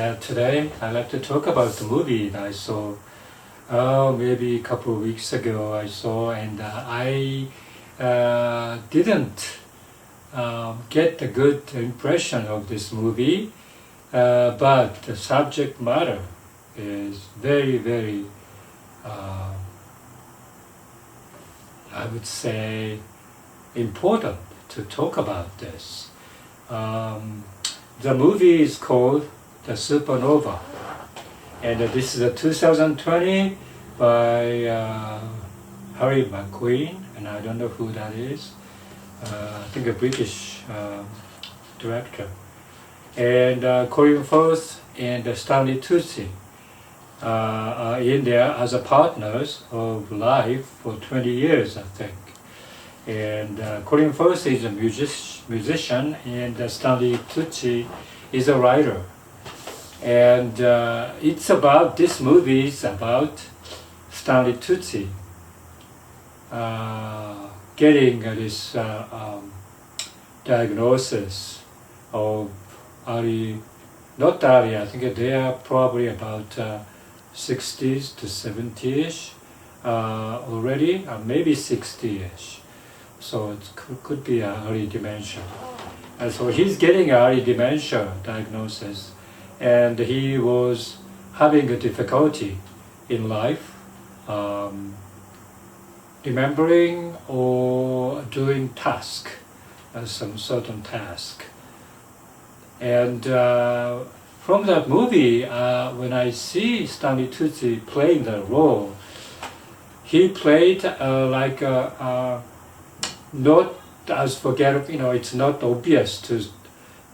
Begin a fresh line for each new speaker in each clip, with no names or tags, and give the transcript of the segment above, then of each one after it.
Today I'd like to talk about the movie that I saw maybe a couple of weeks ago. I saw and I didn't get a good impression of this movie, but the subject matter is very, very, I would say, important to talk about this. The movie is called The Supernova, and this is a 2020 by Harry McQueen, and I don't know who that is. I think a British director. And Colin Firth and Stanley Tucci are in there as a partners of life for 20 years, I think. And Colin Firth is a musician, and Stanley Tucci is a writer. And this movie is about Stanley Tucci getting this diagnosis of not early, I think they are probably about 60s to 70ish already, maybe 60ish. So it could be early dementia. And so he's getting early dementia diagnosis, and he was having a difficulty in life, remembering or doing some certain task. And from that movie, when I see Stanley Tucci playing the role, he played not as forgettable. It's not obvious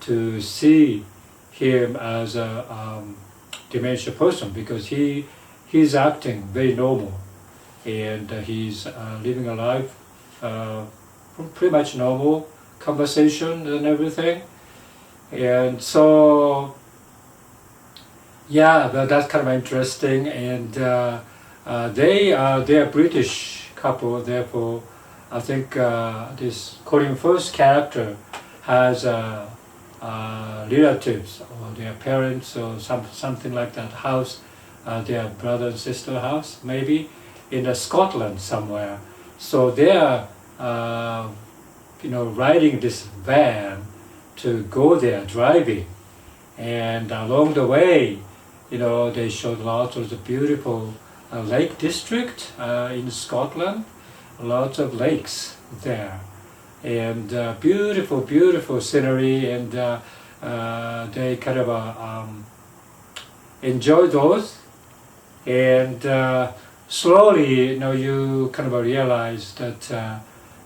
to see him as a dementia person, because he's acting very normal, and he's living a life pretty much normal conversation and everything. And so that's kind of interesting. And they're a British couple, therefore I think this Colin Firth character has relatives or their parents or something like that house, their brother and sister house, maybe in Scotland somewhere. So they are riding this van to go there driving, and along the way, they showed lots of the beautiful lake district in Scotland. Lots of lakes there, and beautiful, beautiful scenery, and they kind of enjoy those. And slowly, you kind of realize that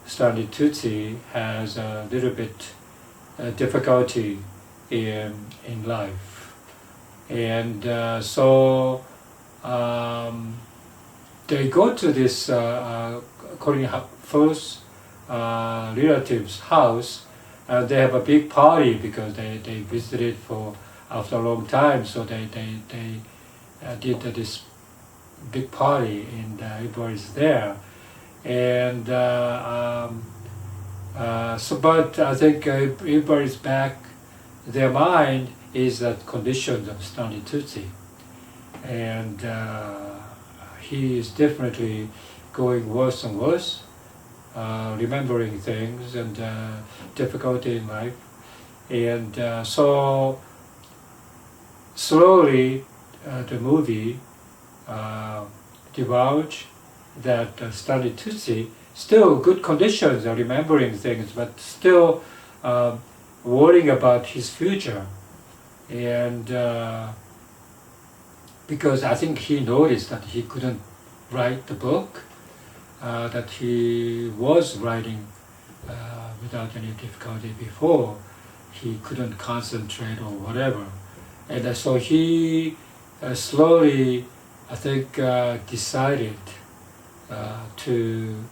Stanley Tucci has a little bit difficulty in life, and so they go to this Colin Firth's relative's house, and they have a big party because they visited after a long time. So they did this big party, and everybody's there. And but I think everybody's back. Their mind is that condition of Stanley Tucci, and he is definitely going worse and worse, remembering things and difficulty in life. And so slowly the movie divulged that Stanley Tucci still good conditions, remembering things, but still worrying about his future. And because I think he noticed that he couldn't write the book that he was writing without any difficulty before. He couldn't concentrate or whatever. And so he slowly, I think, decided to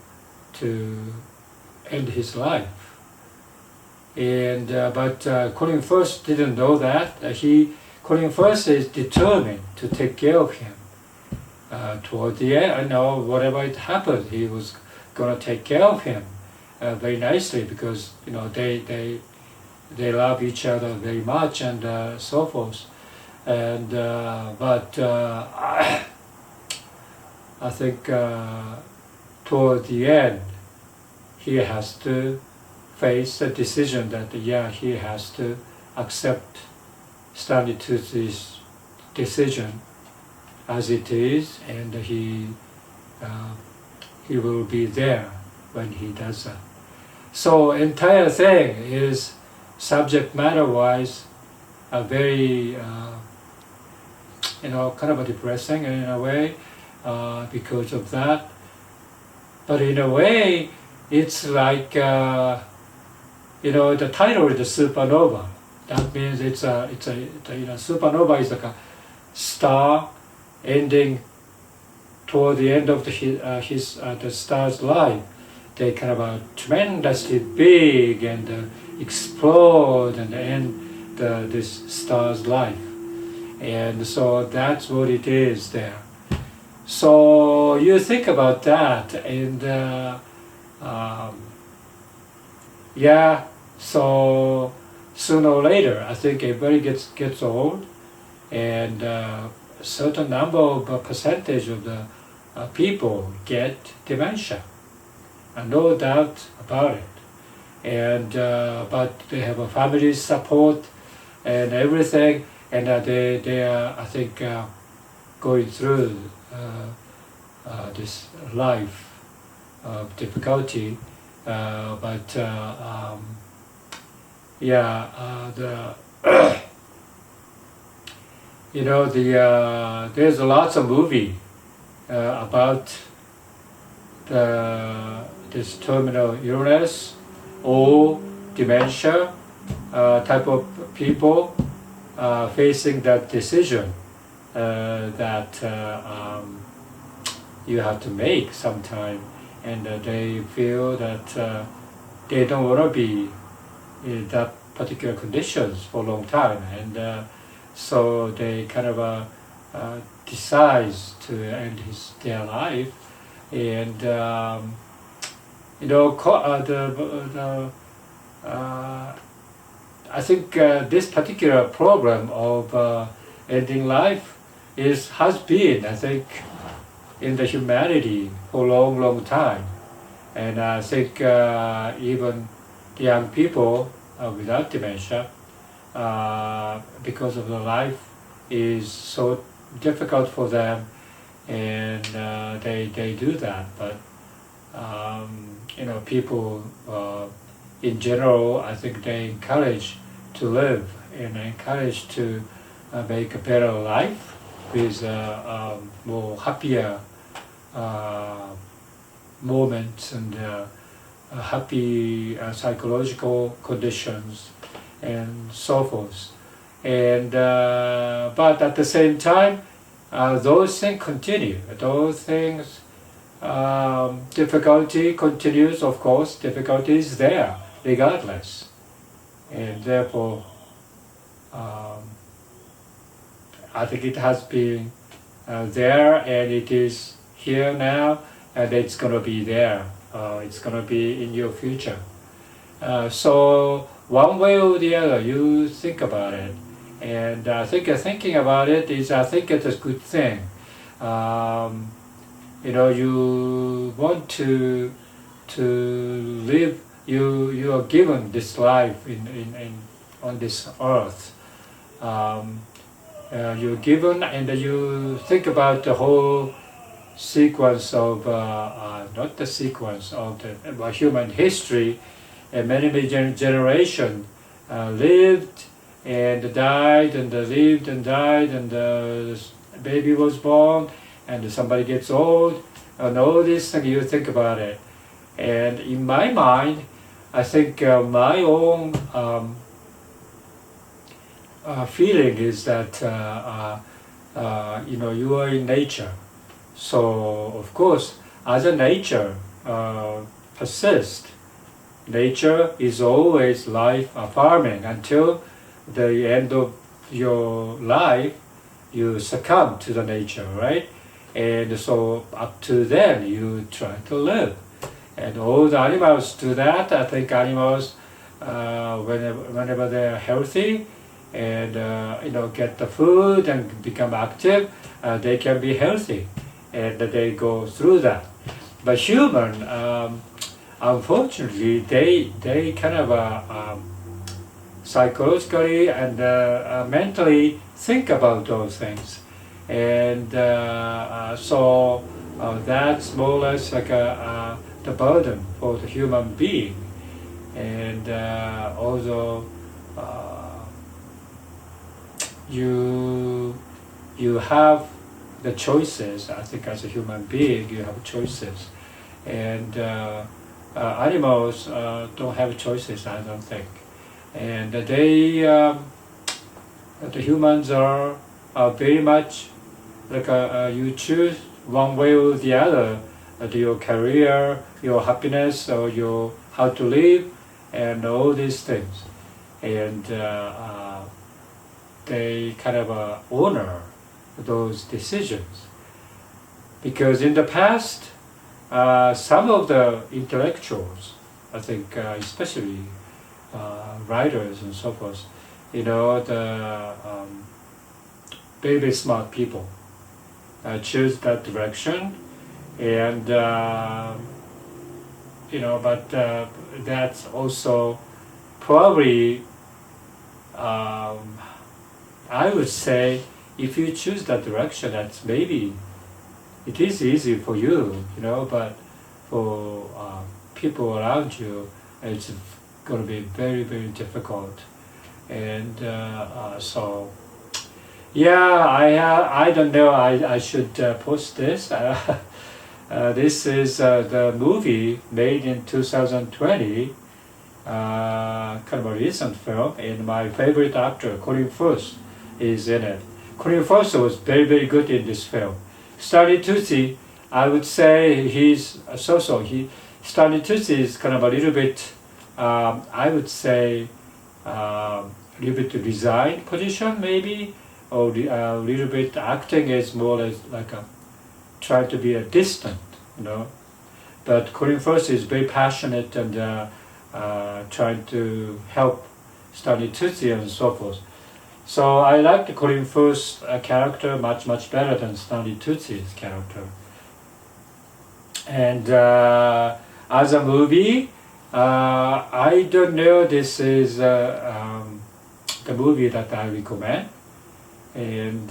end his life. And but Colin Firth didn't know that. Colin Firth is determined to take care of him. Toward the end, whatever it happened, he was going to take care of him very nicely, because they love each other very much, and so forth. and but I think toward the end, he has to face the decision that he has to accept Stanley Tucci's decision as it is, and he will be there when he does that. So entire thing is subject matter wise very kind of depressing in a way because of that. But in a way, it's like the title is the Supernova. That means it's a supernova is like a star ending toward the end of the star's life. They kind of are tremendously big and explode and end this star's life. And so that's what it is there. So you think about that, and so sooner or later, I think everybody gets old, and a certain number of percentage of the people get dementia, and no doubt about it. And but they have a family support and everything, and they are, I think, going through this life of difficulty, but there's lots of movie about this terminal illness or dementia type of people facing that decision that you have to make sometime, and they feel that they don't want to be in that particular conditions for a long time, and so they kind of decides to end their life, and I think this particular program of ending life has been, I think, in the humanity for a long time, and I think even the young people without dementia, because of the life is so difficult for them, and they do that. But people in general, I think they encourage to live and encourage to make a better life with more happier moments and happy psychological conditions and so forth. And but at the same time, those things continue. Those things, difficulty continues. Of course, difficulty is there regardless, and therefore, I think it has been there, and it is here now, and it's going to be there. It's going to be in your future. So one way or the other, you think about it, and I think thinking about it is, I think it's a good thing. You want to live. You are given this life on this earth. You're given, and you think about the whole sequence of not the sequence of the human history, and many generations lived and died, and lived and died, and the baby was born, and somebody gets old, and all these things. You think about it, and in my mind, I think my own feeling is that you are in nature. So of course, as a nature persists, nature is always life affirming until the end of your life. You succumb to the nature, right? And so up to then, you try to live. And all the animals do that. I think animals, whenever they're healthy, and get the food and become active, they can be healthy, and they go through that. But human, unfortunately, they kind of psychologically and mentally think about those things, and so that's more or less like the burden for the human being. And although you have the choices, I think as a human being you have choices, and animals don't have choices, I don't think. And the humans are very much like you choose one way or the other, your career, your happiness, or your how to live, and all these things. And they kind of honor those decisions. Because in the past, some of the intellectuals, I think especially writers and so forth, the very, very smart people choose that direction, and but that's also probably, I would say, if you choose that direction, that's maybe it is easy for you, but for people around you, it's going to be very, very difficult. And so, yeah, I don't know. I should post this. This is the movie made in 2020, kind of a recent film, and my favorite actor, Colin Firth, is in it. Colin Firth was very, very good in this film. Stanley Tucci, I would say he's so-so. Stanley Tucci is kind of a little bit, I would say, a little bit resigned position maybe, or a little bit acting is more like a trying to be a distant, But Colin Firth is very passionate and trying to help Stanley Tucci and so forth. So I like the Colin Firth character much, much better than Stanley Tucci's character. And as a movie, I don't know, this is the movie that I recommend. And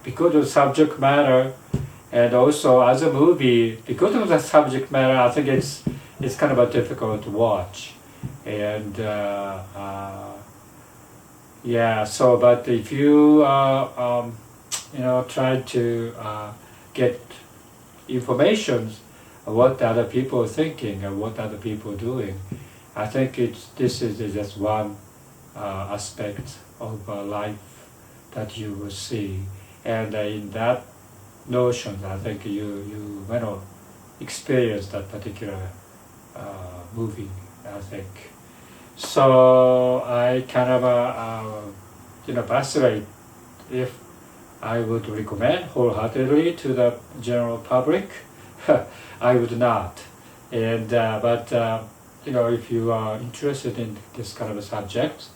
because of subject matter, and also as a movie, because of the subject matter, I think it's kind of a difficult to watch. And yeah, so but if you try to get information of what other people are thinking and what other people are doing, I think this is just one aspect of life that you will see, and in that notion, I think you may not experience that particular movie, I think. So I kind of vacillate if I would recommend wholeheartedly to the general public. I would not. And but if you are interested in this kind of a subject,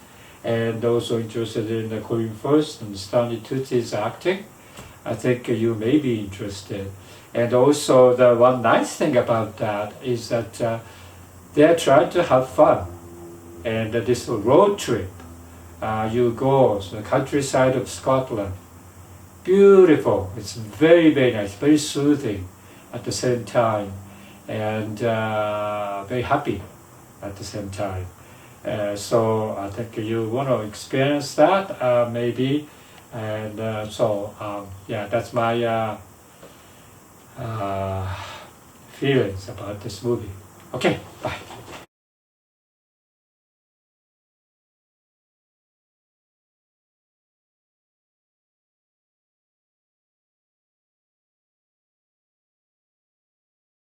and also interested in the Colin Firth and Stanley Tucci's acting, I think you may be interested. And also the one nice thing about that is that they are trying to have fun. And this road trip, you go to the countryside of Scotland. Beautiful. It's very, very nice, very soothing at the same time, and very happy at the same time. So I think you want to experience that maybe, and yeah, that's my feelings about this movie. Okay.